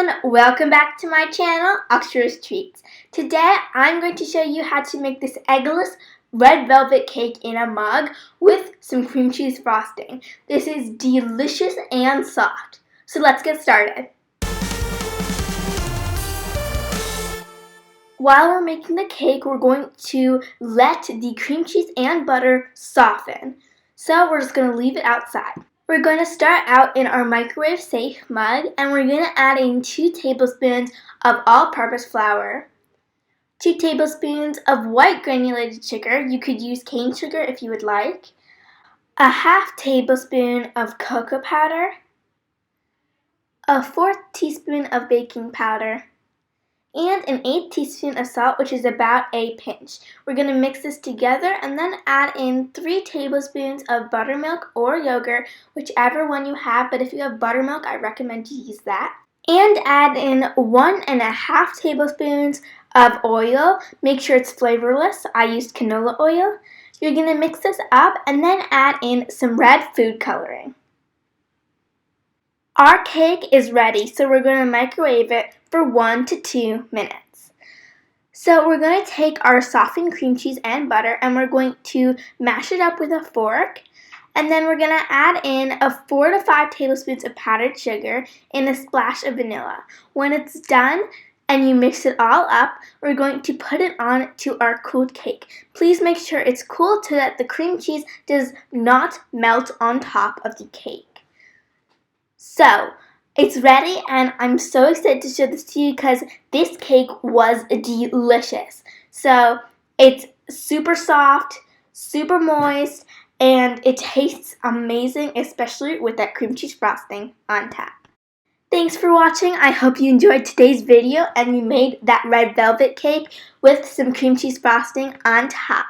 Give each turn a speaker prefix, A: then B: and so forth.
A: everyone, welcome back to my channel, Extras Treats. Today I'm going to show you how to make this eggless red velvet cake in a mug with some cream cheese frosting. This is delicious and soft. So let's get started. While we're making the cake, we're going to let the cream cheese and butter soften. So we're just going to leave it outside. We're going to start out in our microwave safe mug, and we're going to add in 2 tablespoons of all-purpose flour, 2 tablespoons of white granulated sugar. You could use cane sugar if you would like, a half tablespoon of cocoa powder, a 4th teaspoon of baking powder, and an 1/8 teaspoon of salt, which is about a pinch. We're going to mix this together and then add in 3 tablespoons of buttermilk or yogurt, whichever one you have, but if you have buttermilk, I recommend you use that. And add in 1.5 tablespoons of oil. Make sure it's flavorless. I used canola oil. You're going to mix this up and then add in some red food coloring. Our cake is ready, so we're going to microwave it for 1 to 2 minutes. So we're going to take our softened cream cheese and butter and we're going to mash it up with a fork. And then we're going to add in 4 to 5 tablespoons of powdered sugar and a splash of vanilla. When it's done and you mix it all up, we're going to put it on to our cooled cake. Please make sure it's cool so that the cream cheese does not melt on top of the cake. So, it's ready and I'm so excited to show this to you because this cake was delicious. So, it's super soft, super moist, and it tastes amazing, especially with that cream cheese frosting on top. Thanks for watching. I hope you enjoyed today's video and you made that red velvet cake with some cream cheese frosting on top.